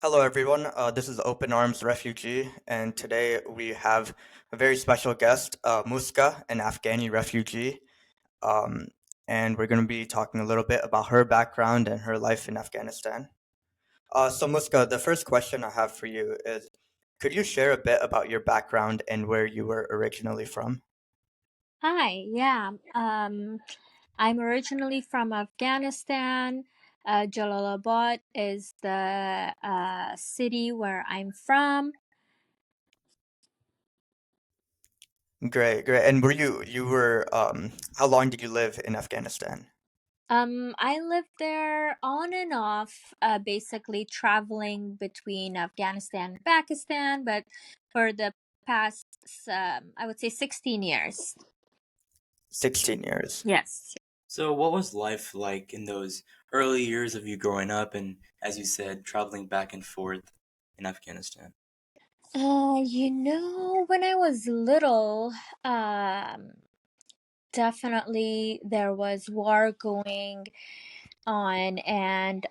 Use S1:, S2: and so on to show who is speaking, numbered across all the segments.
S1: Hello, everyone. This is Open Arms Refugee, and today we have a very special guest, Muska, an Afghani refugee. Um, and we're going to be talking a little bit about her background and her life in Afghanistan. So, Muska, the first question I have for you is could you share a bit about your background and where you were originally from?
S2: Hi, yeah. I'm originally from Afghanistan. Jalalabad is the city where I'm from.
S1: Great, great. And how long did you live in Afghanistan?
S2: I lived there on and off, basically traveling between Afghanistan and Pakistan, but for the past, I would say 16 years.
S1: 16 years.
S2: Yes.
S3: So, what was life like in those early years of you growing up and, as you said, traveling back and forth in Afghanistan?
S2: When I was little, um, definitely there was war going on, and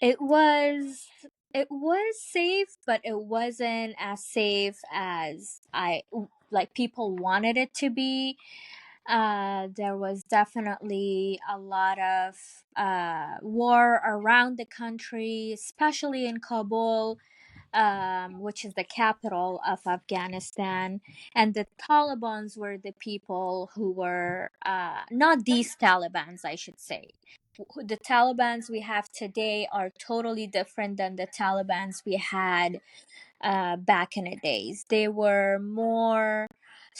S2: it was it was safe, but it wasn't as safe as I like people wanted it to be. There was definitely a lot of war around the country, especially in Kabul, which is the capital of Afghanistan. And the Talibans were the people who were not these Talibans, I should say. The Talibans we have today are totally different than the Talibans we had back in the days. They were more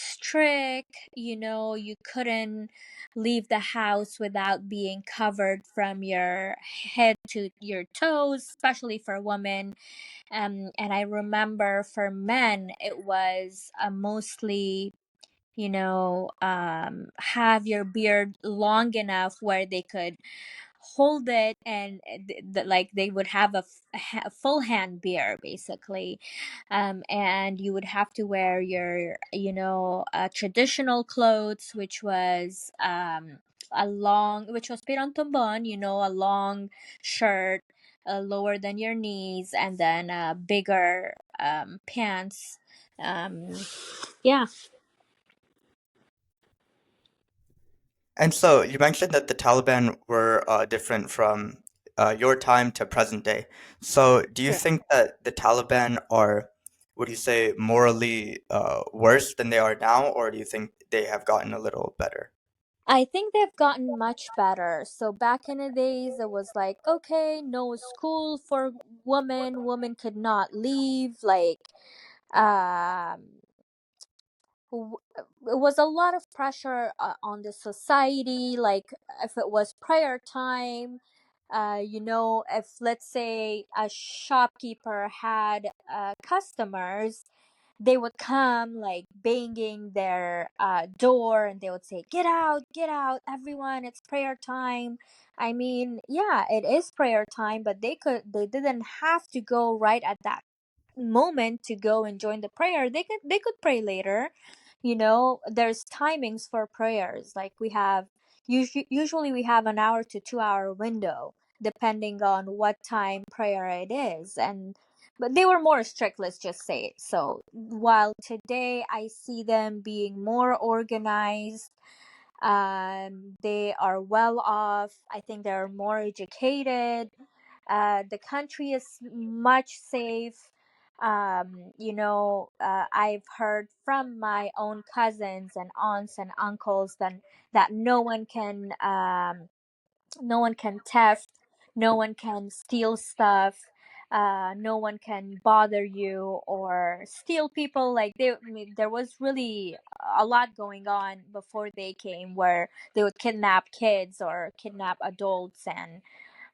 S2: strict. You couldn't leave the house without being covered from your head to your toes, especially for women. And I remember for men, it was mostly, have your beard long enough where they could hold it, and like they would have a full hand beer basically. And you would have to wear your traditional clothes, which was which was pirantombon, a long shirt, lower than your knees, and then bigger pants. Um, yeah.
S1: And so you mentioned that the Taliban were different from your time to present day. So do you
S2: Sure.
S1: think that the Taliban are, would you say, morally worse than they are now, or do you think they have gotten a little better?
S2: I think they've gotten much better. So back in the days, it was like, okay, no school for women. Women could not leave. Um, it was a lot of pressure on the society. Like, if it was prayer time, if let's say a shopkeeper had customers, they would come like banging their door, and they would say, get out, everyone, it's prayer time. I mean, yeah, it is prayer time, but they didn't have to go right at that moment to go and join the prayer. They could pray later. There's timings for prayers. Like, we have usually we have an hour to 2 hour window depending on what time prayer it is. And but they were more strict, let's just say. So while today I see them being more organized, they are well off. I think they're more educated. The country is much safe. I've heard from my own cousins and aunts and uncles that no one can theft, no one can steal stuff, no one can bother you or steal people. Like, I mean, there was really a lot going on before they came, where they would kidnap kids or kidnap adults, and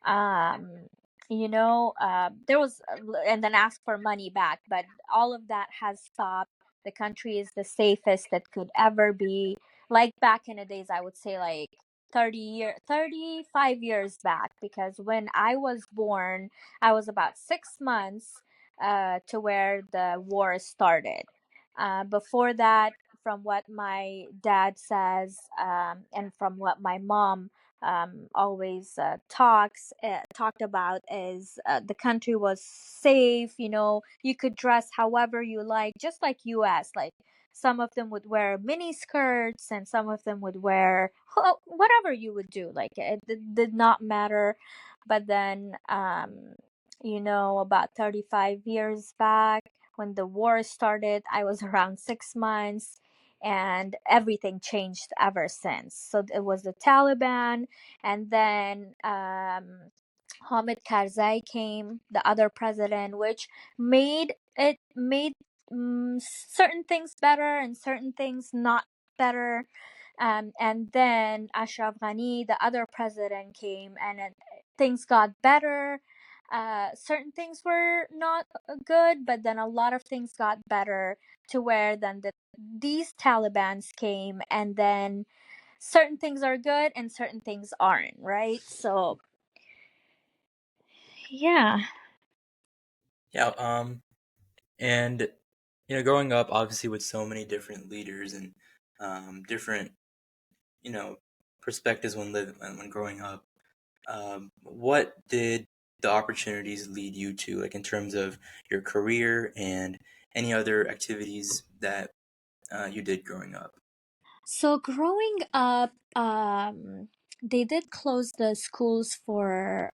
S2: um there was and then ask for money back. But all of that has stopped. The country is the safest it could ever be. Like back in the days, I would say, like 35 years back, because when I was born, I was about 6 months to where the war started. Before that, from what my dad says, and from what my mom always talked about is the country was safe. You know, you could dress however you like, just like US. Like some of them would wear mini skirts, and some of them would wear whatever you would do. Like did not matter. But then, you know, about 35 years back, when the war started, I was around 6 months, and everything changed ever since. So it was the Taliban, and then Hamid Karzai came, the other president, which made certain things better and certain things not better. And then Ashraf Ghani, the other president, came, and things got better. Certain things were not good, but then a lot of things got better, to where then these Talibans came, and then certain things are good and certain things aren't, right? So yeah.
S3: Yeah. And growing up obviously with so many different leaders and different you know perspectives when growing up, what did the opportunities lead you to, like in terms of your career and any other activities that you did growing up?
S2: So growing up, they did close the schools for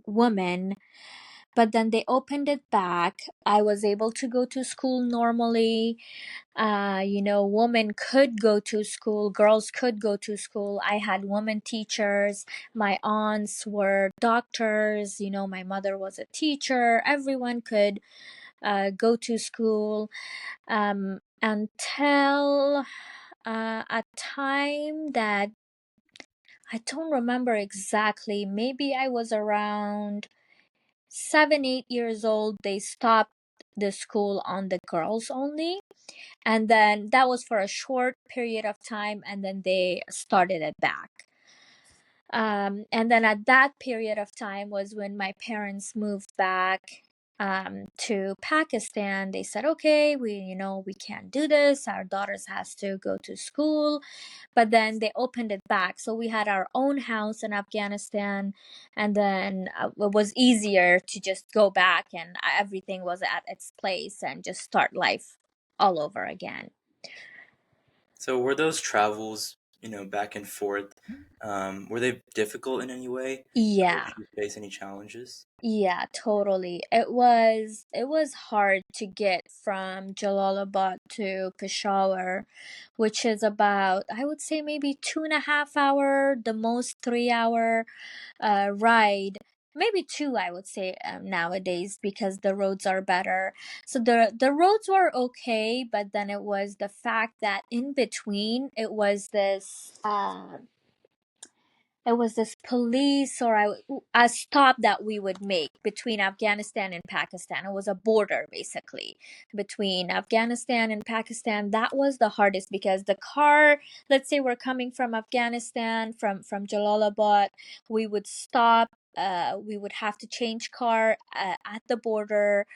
S2: women, but then they opened it back. I was able to go to school normally. You know, women could go to school, girls could go to school. I had women teachers. My aunts were doctors. You know, my mother was a teacher. Everyone could go to school, until a time that I don't remember exactly. Maybe I was around 7, 8 years old. They stopped the school on the girls only. And then that was for a short period of time, and then they started it back. And then at that period of time was when my parents moved back to Pakistan. They said, okay, we can't do this. Our daughters has to go to school. But then they opened it back. So we had our own house in Afghanistan. And then it was easier to just go back, and everything was at its place, and just start life all over again.
S3: So were those travels, back and forth, were they difficult in any way? Or
S2: Yeah.
S3: did you face any challenges?
S2: Yeah, totally. It was hard to get from Jalalabad to Peshawar, which is about, I would say, maybe 2.5 hour, the most 3 hour ride. Maybe two, I would say, nowadays, because the roads are better. So the roads were okay, but then it was the fact that in between it was this police, or a stop that we would make between Afghanistan and Pakistan. It was a border, basically, between Afghanistan and Pakistan. That was the hardest, because the car, let's say we're coming from Afghanistan, from Jalalabad, we would stop. We would have to change car at the border.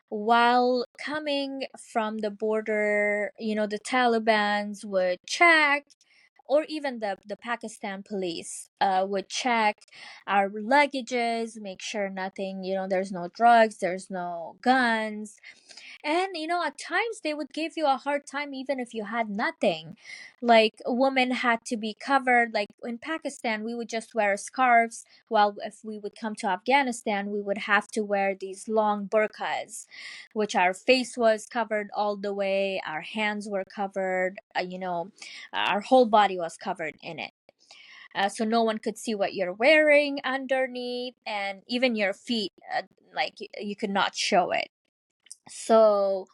S2: While coming from the border, the Talibans would check, or even the Pakistan police would check our luggages, make sure nothing, there's no drugs, there's no guns. And, at times they would give you a hard time even if you had nothing. Like, women had to be covered. Like in Pakistan, we would just wear scarves, while if we would come to Afghanistan, we would have to wear these long burqas, which our face was covered all the way, our hands were covered, our whole body was covered in it. So no one could see what you're wearing underneath, and even your feet, like you could not show it. So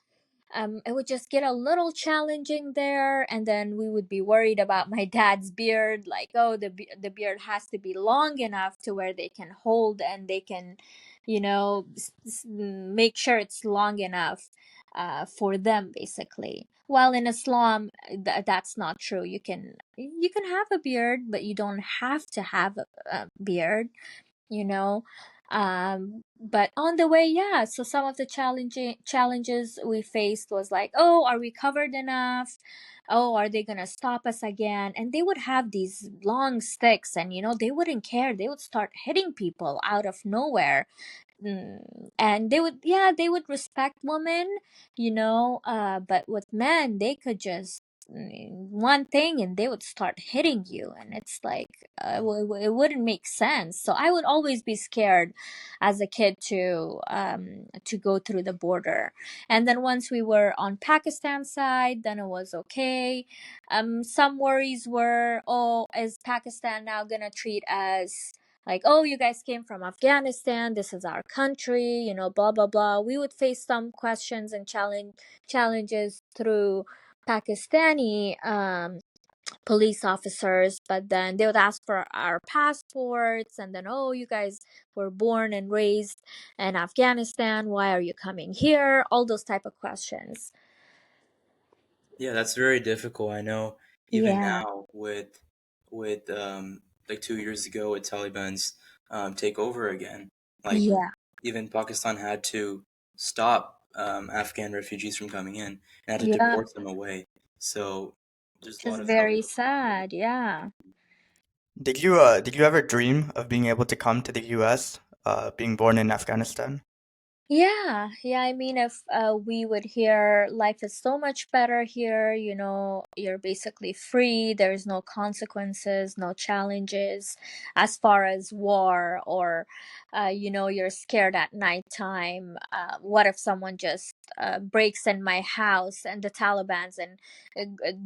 S2: it would just get a little challenging there, and then we would be worried about my dad's beard. Like, oh, the beard has to be long enough to where they can hold, and they can, make sure it's long enough for them, basically. While in Islam, that's not true. You can have a beard, but you don't have to have a beard. You know But on the way, yeah, so some of the challenges we faced was like, oh, are we covered enough? Oh, are they gonna stop us again? And they would have these long sticks, and they wouldn't care. They would start hitting people out of nowhere. And they would respect women, but with men they could just one thing and they would start hitting you, and it's like it wouldn't make sense. So I would always be scared as a kid to go through the border. And then once we were on Pakistan side, then it was okay. Some worries were, oh, is Pakistan now gonna treat us like, oh, you guys came from Afghanistan, this is our country, blah blah blah. We would face some questions and challenges through Pakistani police officers, but then they would ask for our passports, and then, oh, you guys were born and raised in Afghanistan, why are you coming here, all those type of questions.
S3: Yeah, that's very difficult. I know even
S2: Yeah,
S3: now with like 2 years ago with Taliban's takeover again, like
S2: yeah,
S3: even Pakistan had to stop Afghan refugees from coming in and had to
S2: yeah,
S3: deport them away. So there's
S2: which
S3: a
S2: is
S3: lot of stuff.
S2: very sad. Yeah.
S1: Did you ever dream of being able to come to the US, being born in Afghanistan?
S2: Yeah, yeah. I mean, if we would hear life is so much better here, you're basically free, there's no consequences, no challenges as far as war, or, you're scared at nighttime. What if someone just breaks in my house and the Taliban's and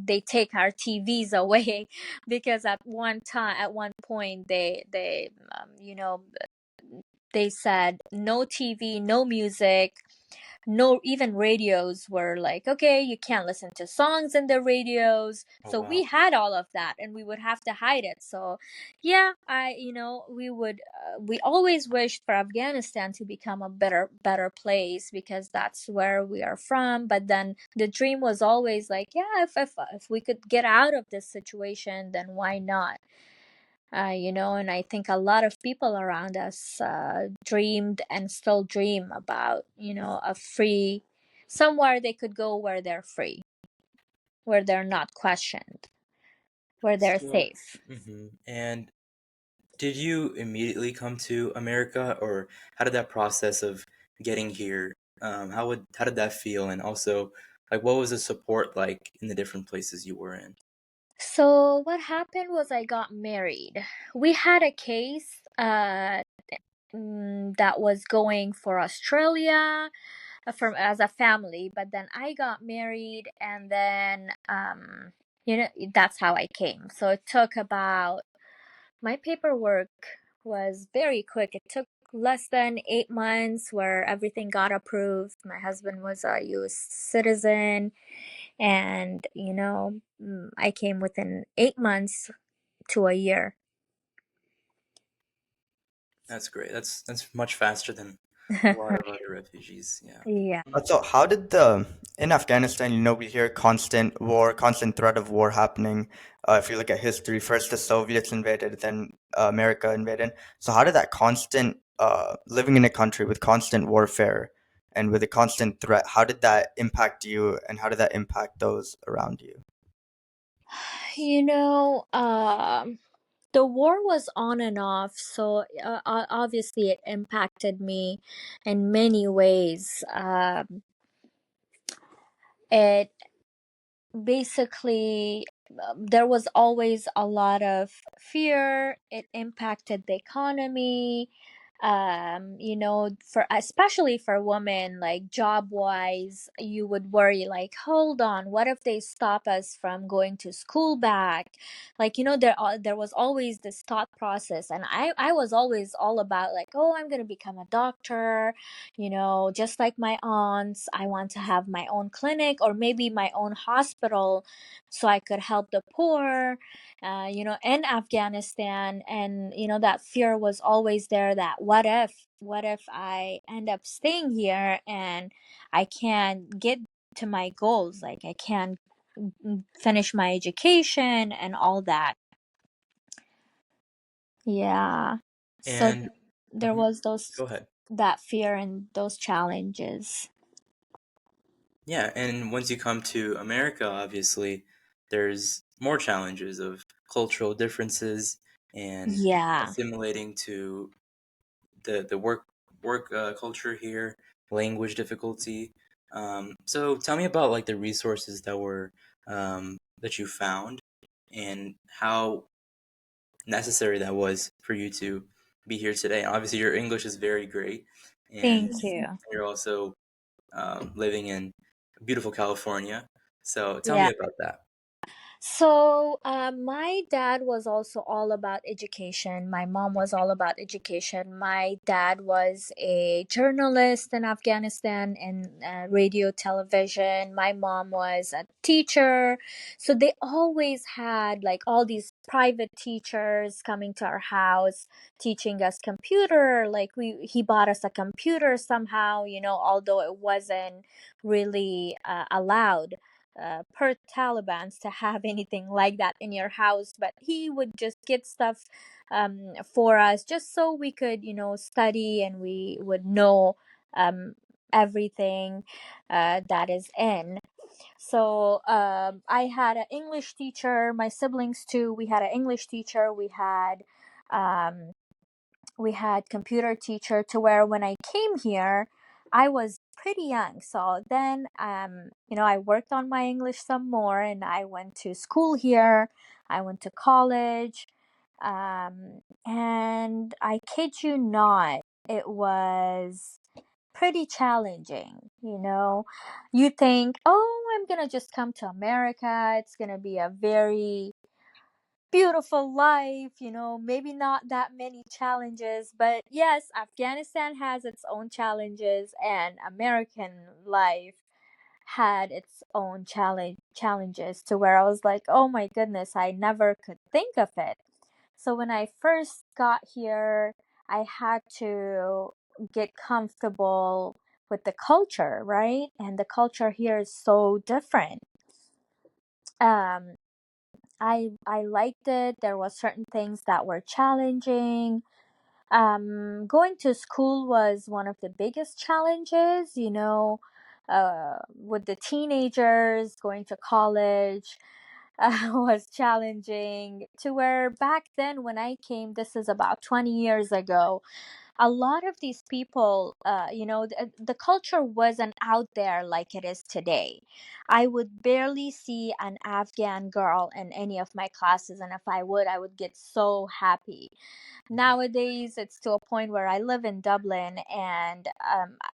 S2: they take our TVs away? Because at one point, they said no TV, no music, no even radios were like, okay, you can't listen to songs in the radios.
S3: Oh
S2: So we
S3: wow.
S2: had all of that and we would have to hide it. So yeah, we always wished for Afghanistan to become a better place because that's where we are from. But then the dream was always like, yeah, if we could get out of this situation, then why not? And I think a lot of people around us dreamed and still dream about, a free somewhere they could go where they're free, where they're not questioned, where they're
S3: So,
S2: safe.
S3: and did you immediately come to America, or how did that process of getting here? How did that feel, and also like what was the support like in the different places you were in?
S2: So what happened was I got married. We had a case that was going for Australia from as a family, but then I got married, and then that's how I came. So it took about my paperwork was very quick. It took less than 8 months where everything got approved. My husband was a US citizen, and I came within 8 months to a year.
S3: That's great. That's much faster than a lot of other refugees. Yeah.
S2: Yeah.
S1: So how did in Afghanistan, we hear constant war, constant threat of war happening. If you look at history, first the Soviets invaded, then America invaded. So how did that constant living in a country with constant warfare and with a constant threat, how did that impact you and how did that impact those around you?
S2: You know, the war was on and off, so obviously it impacted me in many ways. It basically there was always a lot of fear. It impacted the economy, for especially for women, like job wise, you would worry like, hold on, what if they stop us from going to school back? Like, there was always this thought process, and I was always all about like, oh, I'm gonna become a doctor, just like my aunts. I want to have my own clinic or maybe my own hospital so I could help the poor, in Afghanistan. And, that fear was always there that what if I end up staying here and I can't get to my goals? Like, I can't finish my education and all that. Yeah. So,
S3: And
S2: there
S3: Hmm.
S2: was those
S3: Go ahead.
S2: that fear and those challenges.
S3: Yeah, and once you come to America, obviously, there's more challenges of cultural differences and
S2: Yeah.
S3: assimilating to the work culture here, language difficulty. So tell me about like the resources that you found and how necessary that was for you to be here today. Obviously, your English is very great, and
S2: Thank you.
S3: you're also living in beautiful California. So tell
S2: Yeah.
S3: me about that.
S2: So, my dad was also all about education. My mom was all about education. My dad was a journalist in Afghanistan and radio, television. My mom was a teacher. So, they always had like all these private teachers coming to our house teaching us computer. Like, he bought us a computer somehow, although it wasn't really allowed per Taliban's to have anything like that in your house, but he would just get stuff for us just so we could, study and we would know um, everything that is in. So I had an English teacher, my siblings too. We had an English teacher. Um, we had computer teacher to where when I came here, I was pretty young. So then, I worked on my English some more and I went to school here. I went to college. And I kid you not, it was pretty challenging. You think, oh, I'm going to just come to America. It's going to be a very beautiful life, maybe not that many challenges, but yes, Afghanistan has its own challenges and American life had its own challenges to where I was like, "Oh my goodness, I never could think of it." So when I first got here, I had to get comfortable with the culture, right? And the culture here is so different. Um I liked it. There was certain things that were challenging. Going to school was one of the biggest challenges, with the teenagers going to college was challenging to where back then when I came, this is about 20 years ago, a lot of these people, the culture wasn't out there like it is today. I would barely see an Afghan girl in any of my classes, and if I would get so happy. Nowadays, it's to a point where I live in Dublin, and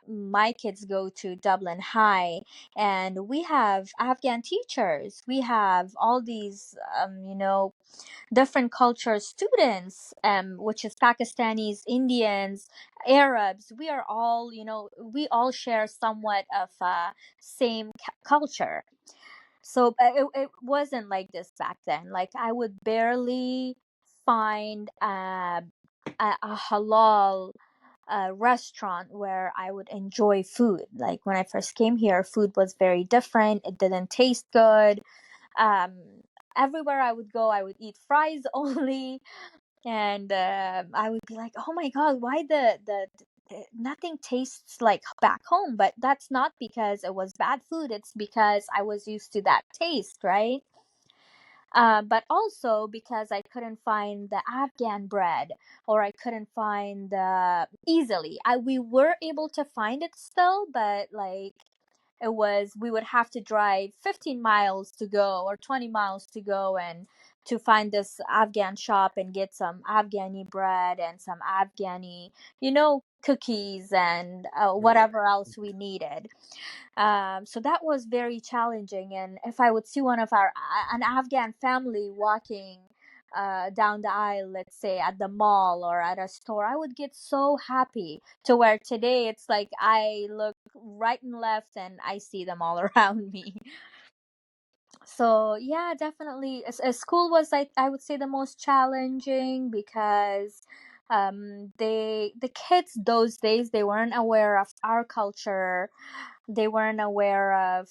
S2: my kids go to Dublin High, and we have Afghan teachers. We have all these, different culture students, which is Pakistanis, Indians, Arabs. We are all, we all share somewhat of same culture. So it wasn't like this back then. Like I would barely find a halal restaurant where I would enjoy food. Like when I first came here, food was very different. It didn't taste good. um Everywhere I would go, I would eat fries only, and I would be like, oh my god, why nothing tastes like back home? But that's not because it was bad food, it's because I was used to that taste, right? But also because I couldn't find the Afghan bread, or I couldn't find the easily. We were able to find it still, but like it was, we would have to drive 15 miles to go or 20 miles to go and to find this Afghan shop and get some Afghani bread and some Afghani, cookies and
S3: Right.
S2: whatever else we needed. So that was very challenging. And if I would see one of an Afghan family walking down the aisle, let's say at the mall or at a store, I would get so happy. To where today it's like I look right and left and I see them all around me. So yeah, definitely, school was, I would say, the most challenging because the kids those days, they weren't aware of our culture. They weren't aware of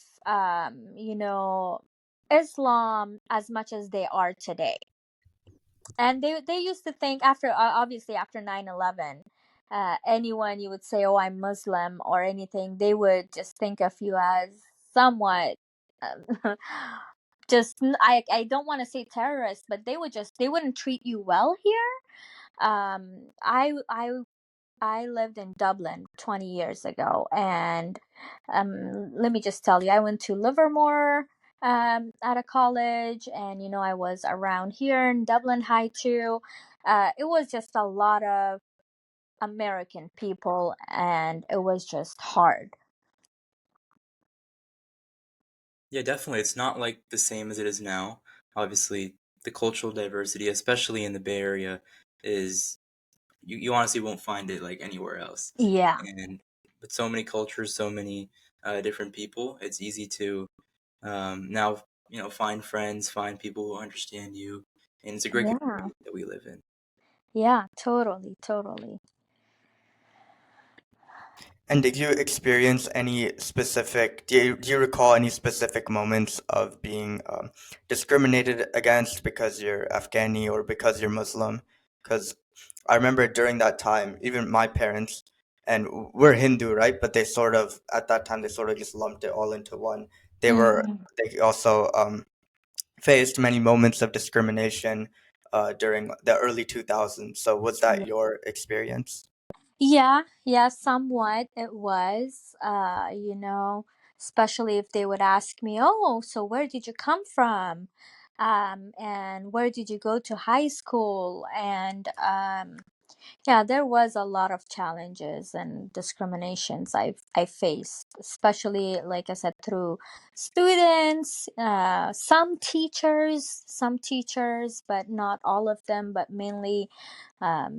S2: Islam as much as they are today. And they used to think after, obviously after 9/11, anyone you would say, oh, I'm Muslim or anything, they would just think of you as somewhat um, just I don't want to say terrorist, but they wouldn't treat you well here. I lived in Dublin 20 years ago, and let me just tell you, I went to Livermore at a college, and I was around here in Dublin High too. It was just a lot of American people, and it was just hard.
S3: Yeah, definitely. It's not like the same as it is now. Obviously, the cultural diversity, especially in the Bay Area, is you honestly won't find it like anywhere else.
S2: Yeah,
S3: And with so many cultures, so many different people, it's easy to now find friends, find people who understand you, and it's a great
S2: yeah,
S3: community that we live in.
S2: yeah, totally, totally.
S1: And did you experience any specific, do you recall any specific moments of being discriminated against because you're Afghani or because you're Muslim? Because I remember during that time, even my parents, and we're Hindu, right? But they sort of, at that time, they sort of just lumped it all into one. They were,
S2: Mm.
S1: they also faced many moments of discrimination during the early 2000s. So was that your experience?
S2: Yeah, yeah, somewhat it was. Especially if they would ask me, "Oh, so where did you come from? And where did you go to high school?" And yeah, there was a lot of challenges and discriminations I faced, especially like I said, through students, some teachers, but not all of them, but mainly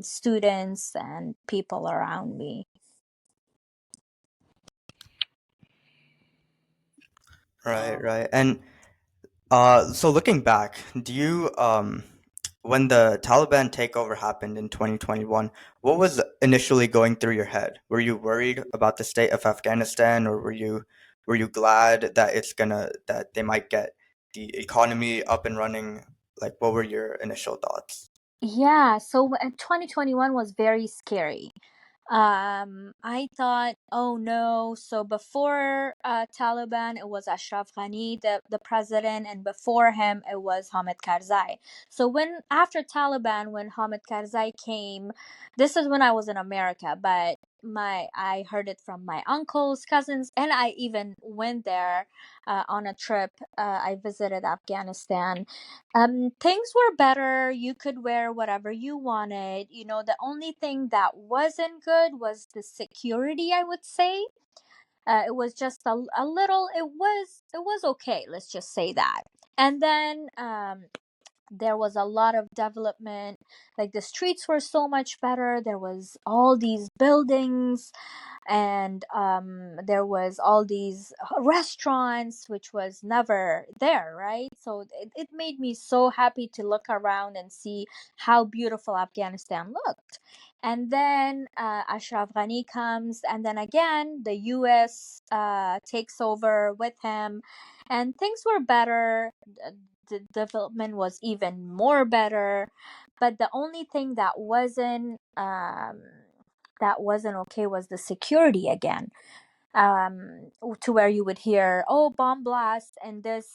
S2: students and people around me.
S1: Right, right. And so looking back, do you when the Taliban takeover happened in 2021, what was initially going through your head? Were you worried about the state of Afghanistan, or were you glad that that they might get the economy up and running? Like, what were your initial thoughts?
S2: Yeah, so 2021 was very scary. I thought, oh no. So before Taliban, it was Ashraf Ghani, the president, and before him, it was Hamid Karzai. So when after Taliban, when Hamid Karzai came, this is when I was in America, but I heard it from my uncles, cousins, and I even went there on a trip. I visited Afghanistan. Things were better. You could wear whatever you wanted. The only thing that wasn't good was the security, I would say. It was just a little, it was okay, let's just say that. And then there was a lot of development. Like the streets were so much better. There was all these buildings, and there was all these restaurants which was never there, right? So it made me so happy to look around and see how beautiful Afghanistan looked. And then Ashraf Ghani comes, and then again the US takes over with him, and things were better. The development was even more better, but the only thing that wasn't okay was the security again. To where you would hear, oh, bomb blast in this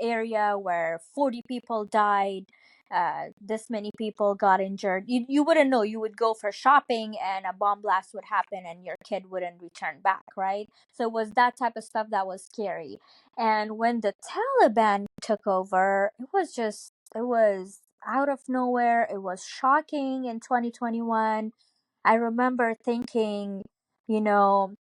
S2: area where 40 people died, this many people got injured. You wouldn't know. You would go for shopping and a bomb blast would happen and your kid wouldn't return back, right? So it was that type of stuff that was scary. And when the Taliban took over, it was out of nowhere. It was shocking in 2021. I remember thinking, you know,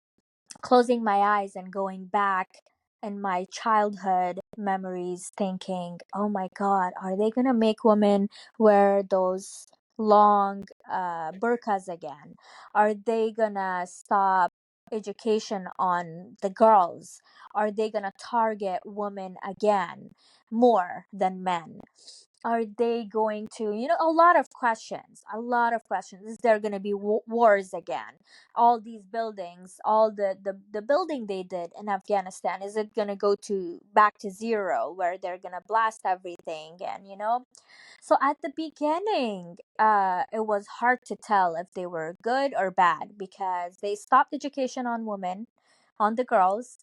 S2: closing my eyes and going back in my childhood memories, thinking, oh my God, are they going to make women wear those long burqas again? Are they going to stop education on the girls? Are they going to target women again more than men? are they going to, a lot of questions, is there going to be wars again? All these buildings, all the building they did in Afghanistan, is it going to go to back to zero where they're going to blast everything? And so at the beginning, it was hard to tell if they were good or bad because they stopped education on women, on the girls.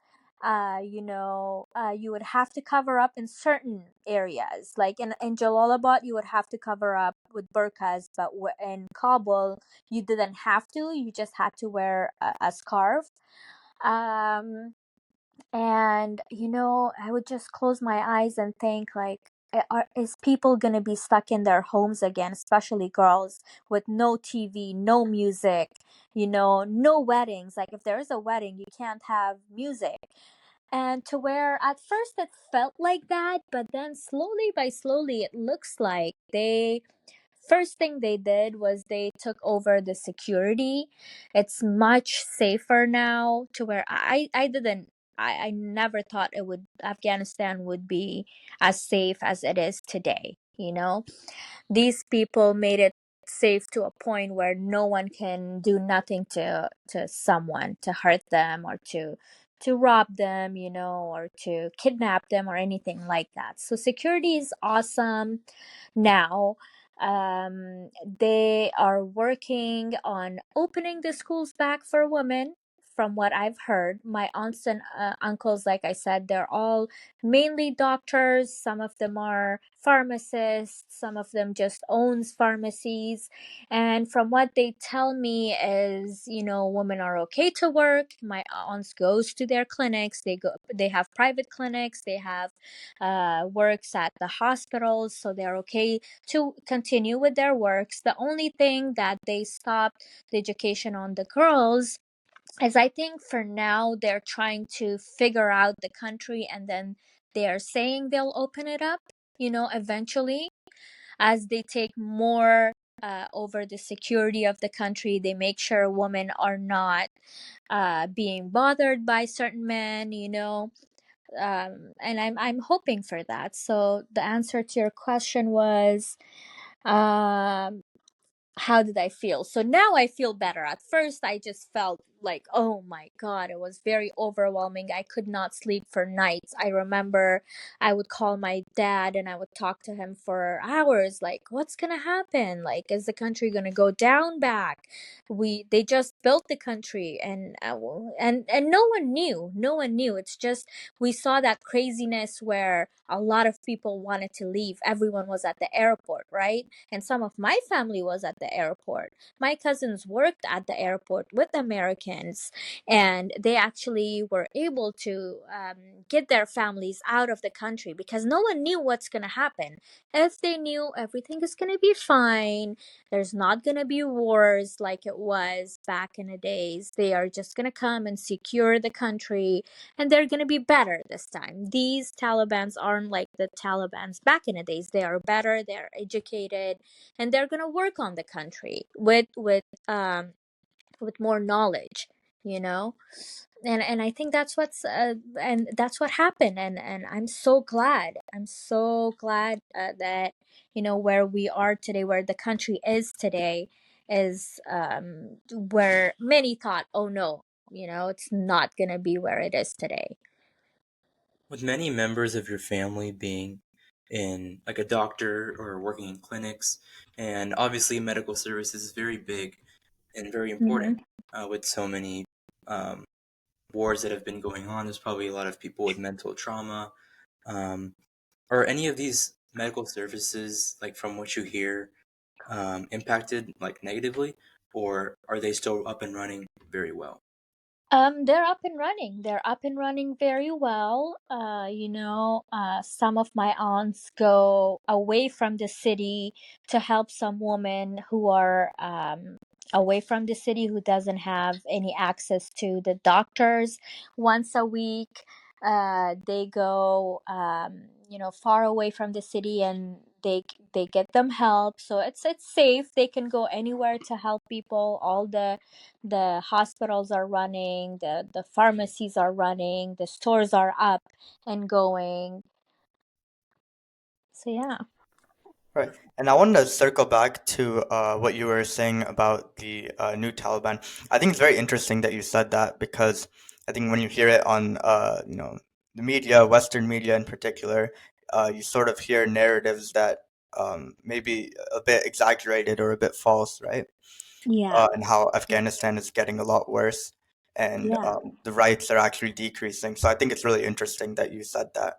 S2: You would have to cover up in certain areas. Like in Jalalabad, you would have to cover up with burqas, but in Kabul, you didn't have to. You just had to wear a scarf. Um, and I would just close my eyes and think like, is people gonna be stuck in their homes again, especially girls, with no TV, no music, no weddings? Like if there is a wedding, you can't have music. And to where at first it felt like that, but then slowly by slowly it looks like they first thing they did was they took over the security. It's much safer now, to where I didn't I never thought it would Afghanistan would be as safe as it is today. These people made it safe to a point where no one can do nothing to someone, to hurt them or to rob them, or to kidnap them or anything like that. So security is awesome now. They are working on opening the schools back for women. From what I've heard, my aunts and uncles, like I said, they're all mainly doctors. Some of them are pharmacists, some of them just owns pharmacies. And from what they tell me is, women are okay to work. My aunts goes to their clinics. They have private clinics. They have works at the hospitals, so they're okay to continue with their works. The only thing that they stopped the education on the girls, as I think for now they're trying to figure out the country, and then they are saying they'll open it up, eventually, as they take more over the security of the country. They make sure women are not being bothered by certain men, and I'm hoping for that. So the answer to your question was, um how did I feel? So now I feel better. At first, I just felt like, oh my God, it was very overwhelming. I could not sleep for nights. I remember I would call my dad and I would talk to him for hours, like, what's going to happen? Like, is the country going to go down back? They just built the country, and no one knew. No one knew. It's just we saw that craziness where a lot of people wanted to leave. Everyone was at the airport, right? And some of my family was at the airport. My cousins worked at the airport with Americans, and they actually were able to get their families out of the country because no one knew what's going to happen. If they knew everything is going to be fine, there's not going to be wars like it was back in the days, they are just going to come and secure the country, and they're going to be better this time. These Talibans aren't like the Talibans back in the days. They are better, they're educated, and they're going to work on the country with more knowledge, you know and I think that's what happened. And I'm so glad that where we are today, where the country is today, is where many thought, oh no, it's not going to be where it is today.
S3: With many members of your family being in like a doctor or working in clinics, and obviously medical services is very big and very important.
S2: Mm-hmm.
S3: With so many um, wars that have been going on, there's probably a lot of people with mental trauma. Um, are any of these medical services, like from what you hear, impacted like negatively, or are they still up and running very well?
S2: They're up and running. They're up and running very well. Some of my aunts go away from the city to help some women who are away from the city, who doesn't have any access to the doctors. Once a week, they go, far away from the city, and they get them help. So it's safe. They can go anywhere to help people. All the hospitals are running, the pharmacies are running, the stores are up and going. So yeah.
S1: Right. And I wanted to circle back to what you were saying about the new Taliban. I think it's very interesting that you said that because I think when you hear it on, the media, Western media in particular, you sort of hear narratives that maybe a bit exaggerated or a bit false, right?
S2: Yeah,
S1: And how Afghanistan is getting a lot worse and
S2: yeah,
S1: the rights are actually decreasing. So I think it's really interesting that you said that.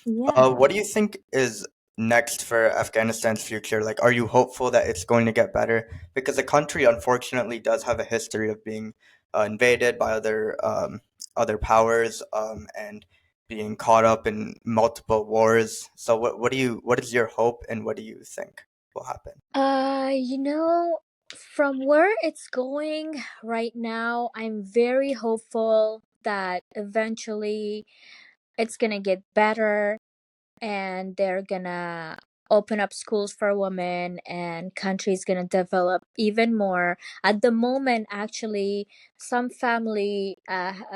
S2: yeah.
S1: What do you think is next for Afghanistan's future? Like, are you hopeful that it's going to get better? Because the country, unfortunately, does have a history of being invaded by other powers and being caught up in multiple wars. So, what is your hope, and what do you think will happen?
S2: You know, from where it's going right now, I'm very hopeful that eventually it's gonna get better and they're gonna open up schools for women and country's gonna develop even more. At the moment, actually, some family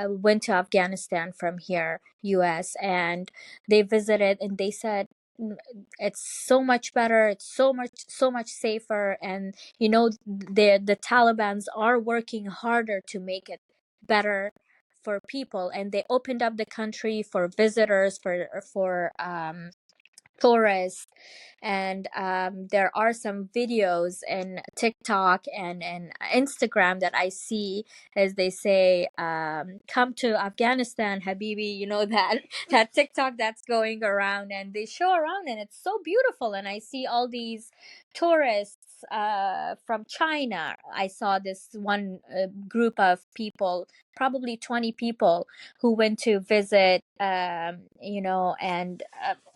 S2: went to Afghanistan from here, US, and they visited and they said, "Mm, it's so much better, it's so much safer, and the Talibans are working harder to make it better for people, and they opened up the country for visitors, for tourists, and there are some videos in TikTok and Instagram that I see as they say, come to Afghanistan, Habibi, that that TikTok that's going around, and they show around and it's so beautiful, and I see all these tourists from China. I saw this one group of people, probably 20 people, who went to visit, and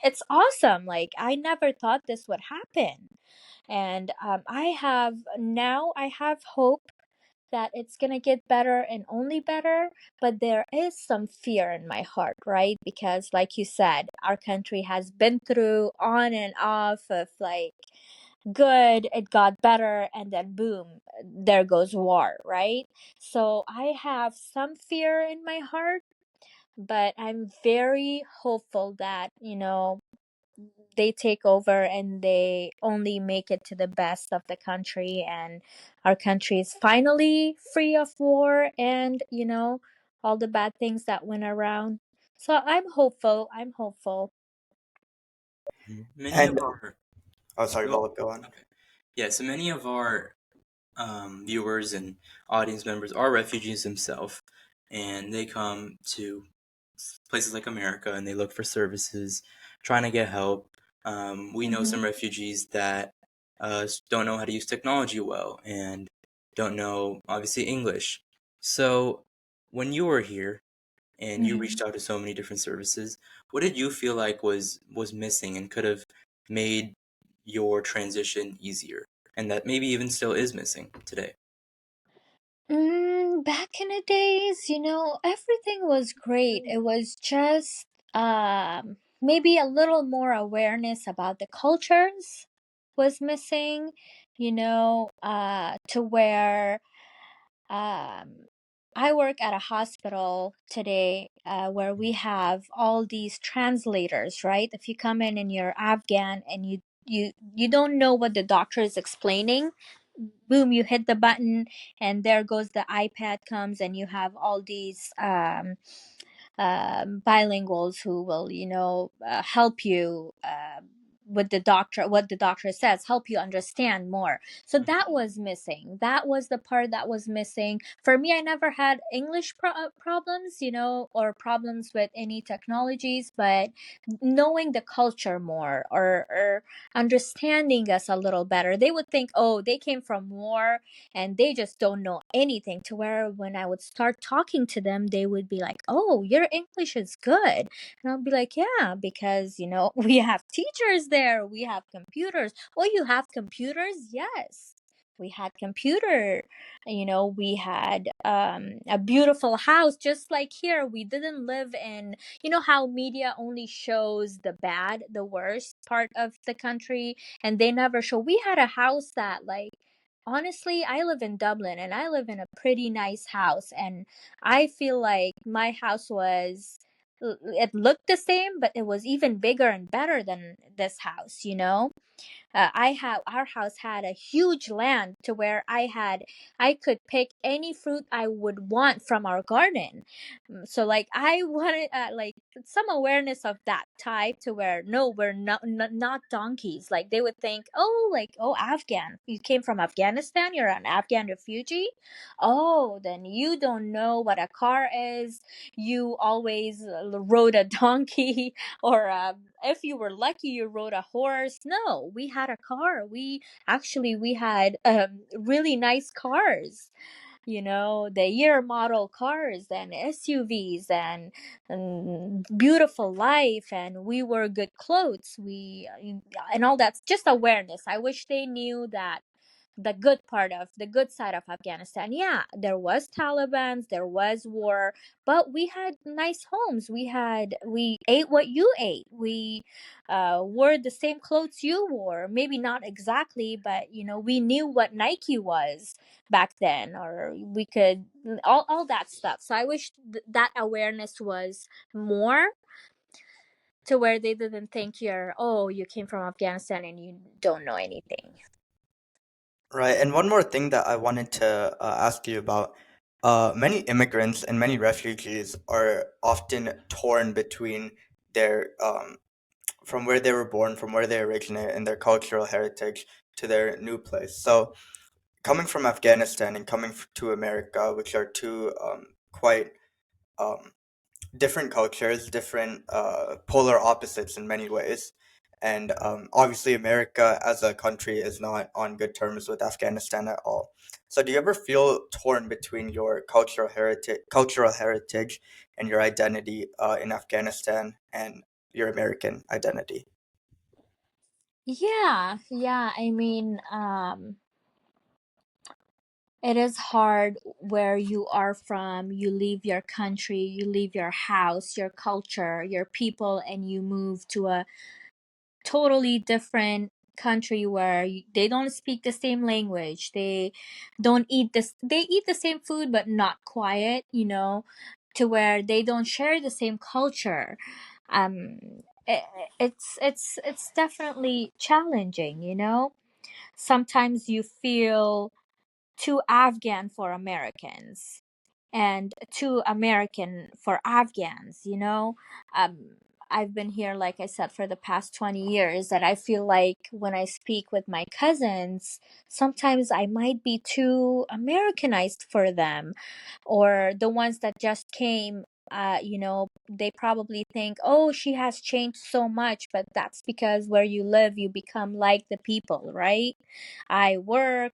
S2: it's awesome. Like, I never thought this would happen. And I have hope that it's gonna get better and only better, but there is some fear in my heart, right? Because like you said, our country has been through on and off of, like, good, it got better, and then boom, there goes war, right? So I have some fear in my heart, but I'm very hopeful that, they take over and they only make it to the best of the country, and our country is finally free of war and, all the bad things that went around. So I'm hopeful. I'm hopeful.
S3: Many of
S1: And
S3: our
S1: oh, sorry,
S3: go
S1: Volk, go on.
S3: okay, yeah. So many of our viewers and audience members are refugees themselves, and they come to places like America and they look for services, trying to get help. We know
S2: Mm-hmm.
S3: some refugees that don't know how to use technology well and don't know, obviously, English. So, when you were here and you
S2: Mm-hmm.
S3: reached out to so many different services, what did you feel like was missing and could have made your transition easier, and that maybe even still is missing today?
S2: Back in the days, everything was great. It was just maybe a little more awareness about the cultures was missing, to where um I work at a hospital today, where we have all these translators, right? If you come in and you're Afghan and you don't know what the doctor is explaining, boom, you hit the button and there goes the iPad comes, and you have all these bilinguals who will, help you, with the doctor, what the doctor says, help you understand more. So that was missing. That was the part that was missing for me. I never had English problems, or problems with any technologies, but knowing the culture more, or understanding us a little better. They would think, oh, they came from war and they just don't know anything, to where when I would start talking to them, they would be like, oh, your English is good. And I'll be like, yeah, because, we have teachers there, we have computers. Oh, you have computers? Yes. We had computer, we had a beautiful house, just like here. We didn't live in, how media only shows the bad, the worst part of the country, and they never show. We had a house that, like, honestly, I live in Dublin and I live in a pretty nice house, and I feel like my house was, it looked the same, but it was even bigger and better than this house, Our house had a huge land to where I could pick any fruit I would want from our garden. So like I wanted like some awareness of that type, to where no, we're not donkeys. Like they would think, oh, like, oh, Afghan, you came from Afghanistan, you're an Afghan refugee. Oh, then you don't know what a car is. You always rode a donkey, or if you were lucky, you rode a horse. No, we had a car. We had really nice cars, the year model cars and SUVs, and beautiful life, and we wore good clothes, we and all that's just awareness. I wish they knew that the good side of Afghanistan. Yeah, there was Taliban, there was war, but we had nice homes. We ate what you ate. We wore the same clothes you wore. Maybe not exactly, but we knew what Nike was back then, or we could all that stuff. So I wish that awareness was more, to where they didn't think you came from Afghanistan and you don't know anything.
S1: Right, and one more thing that I wanted to ask you about. Many immigrants and many refugees are often torn between their from where they were born, from where they originate, and their cultural heritage to their new place. So, coming from Afghanistan and coming to America, which are two quite um, different cultures, different polar opposites in many ways. And obviously, America as a country is not on good terms with Afghanistan at all. So, do you ever feel torn between your cultural heritage, and your identity in Afghanistan, and your American identity?
S2: Yeah. I mean, it is hard where you are from. You leave your country, you leave your house, your culture, your people, and you move to a totally different country where they don't speak the same language. They don't eat this. They eat the same food, but not quiet. To where they don't share the same culture. Um, it, it's definitely challenging. Sometimes you feel too Afghan for Americans and too American for Afghans, I've been here, like I said, for the past 20 years, and I feel like when I speak with my cousins, sometimes I might be too Americanized for them, or the ones that just came. They probably think, oh, she has changed so much, but that's because where you live, you become like the people, right? I work,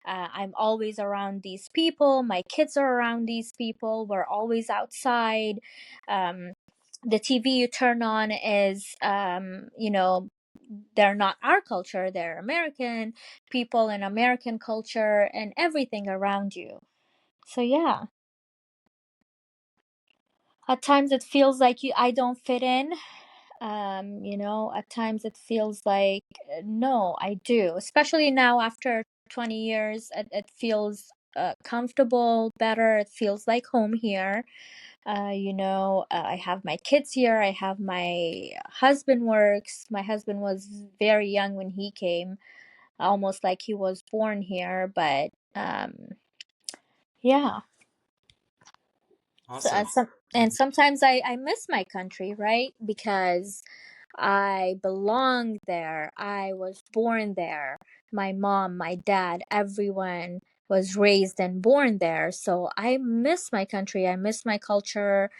S2: I'm always around these people. My kids are around these people. We're always outside. Um, the TV you turn on is, they're not our culture. They're American people and American culture and everything around you. So yeah, at times it feels like I don't fit in. At times it feels like, no, I do. Especially now after 20 years, it feels comfortable, better. It feels like home here. I have my kids here. I have my husband works. My husband was very young when he came, almost like he was born here. But yeah. So,
S3: Awesome.
S2: and sometimes I miss my country, right? Because I belong there. I was born there. My mom, my dad, everyone was raised and born there. So I miss my country. I miss my culture.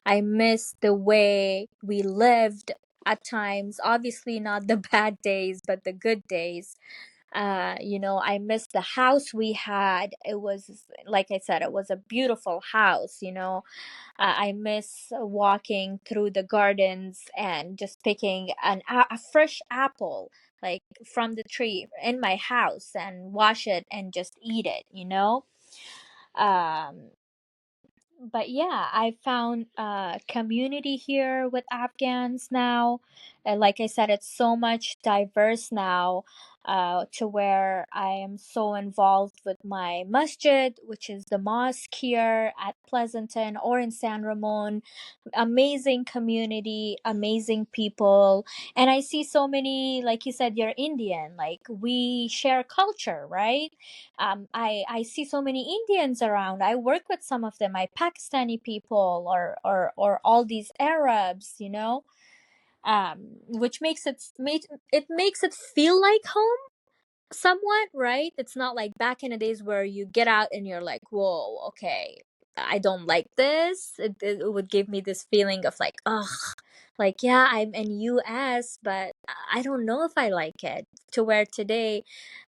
S2: I miss the way we lived at times. Obviously, not the bad days, but the good days. I miss the house we had. It was, like I said, it was a beautiful house. I miss walking through the gardens and just picking a fresh apple, like from the tree in my house, and wash it and just eat it. Um, but yeah, I found community here with Afghans now. Like I said, it's so much diverse now. to where I am so involved with my masjid, which is the mosque here at Pleasanton or in San Ramon. Amazing community, amazing people. And I see so many, like you said, you're Indian, like we share culture, right? I see so many Indians around. I work with some of them, my Pakistani people, or all these Arabs, which it makes it feel like home somewhat, right? It's not like back in the days where you get out and you're like, whoa, okay, I don't like this. It would give me this feeling of like, ugh, like, yeah, I'm in US, but I don't know if I like it. To where today,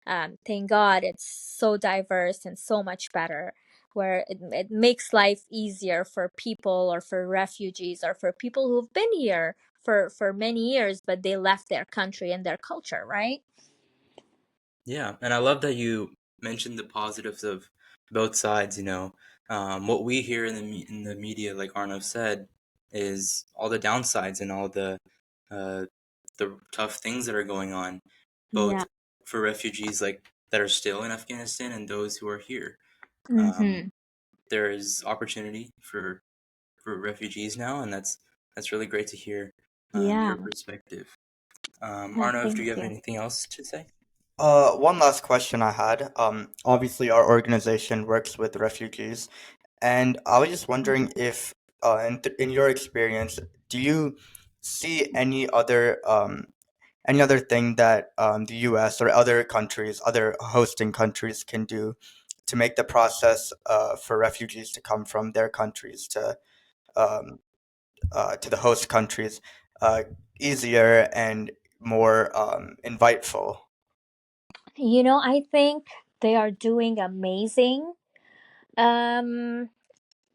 S2: thank God, it's so diverse and so much better, where it makes life easier for people or for refugees or for people who've been here for many years, but they left their country and their culture, right?
S3: Yeah, and I love that you mentioned the positives of both sides. What we hear in the media, like Arnav said, is all the downsides and all uh, the tough things that are going on,
S2: Yeah.
S3: both for refugees like that are still in Afghanistan and those who are here. Um,
S2: Mm-hmm.
S3: there is opportunity for refugees now, and that's really great to hear
S2: Yeah.
S3: your perspective.
S2: Yeah,
S3: Arnav, do
S2: thank
S3: you have
S2: you.
S3: anything else to say?
S1: One last question I had. Obviously, our organization works with refugees, and I was just wondering if, in your experience, do you see any other thing that the U.S. or other countries, other hosting countries, can do to make the process for refugees to come from their countries um, to the host countries uh, easier and more inviteful?
S2: I think they are doing amazing. Um,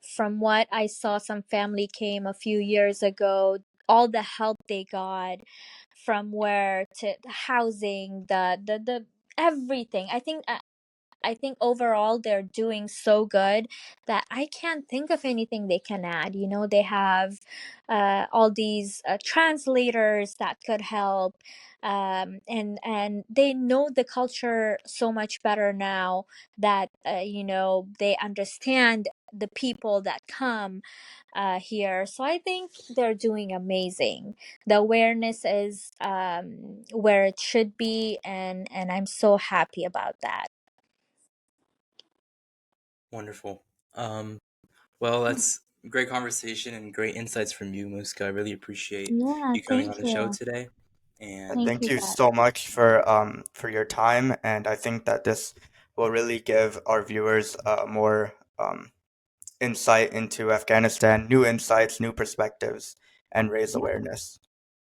S2: from what I saw, some family came a few years ago. All the help they got, from where to the housing, the everything. I think overall they're doing so good that I can't think of anything they can add. They have all these translators that could help, and they know the culture so much better now that they understand the people that come here. So I think they're doing amazing. The awareness is where it should be, and I'm so happy about that.
S3: Wonderful. Well, that's great conversation and great insights from you, Muska. I really appreciate
S2: Yeah,
S3: you coming on
S2: thank
S3: the show
S2: you.
S3: today. And
S2: Thank
S1: Thank
S2: you,
S1: you
S2: guys.
S1: so much for your time, and I think that this will really give our viewers more insight into Afghanistan, new insights, new perspectives, and raise
S2: Yeah.
S1: awareness.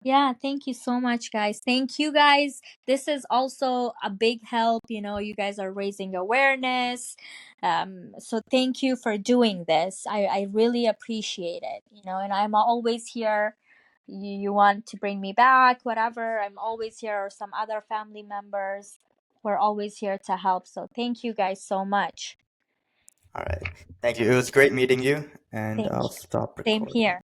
S2: Yeah, thank you so much, guys. Thank you, guys. This is also a big help. You guys are raising awareness. So thank you for doing this. I really appreciate it. And I'm always here. You want to bring me back, whatever. I'm always here, or some other family members. We're always here to help. So thank you guys so much.
S1: All right. Thank you. It was great meeting you, and
S2: Thank
S1: I'll
S2: you.
S1: stop
S2: Same
S1: recording.
S2: here.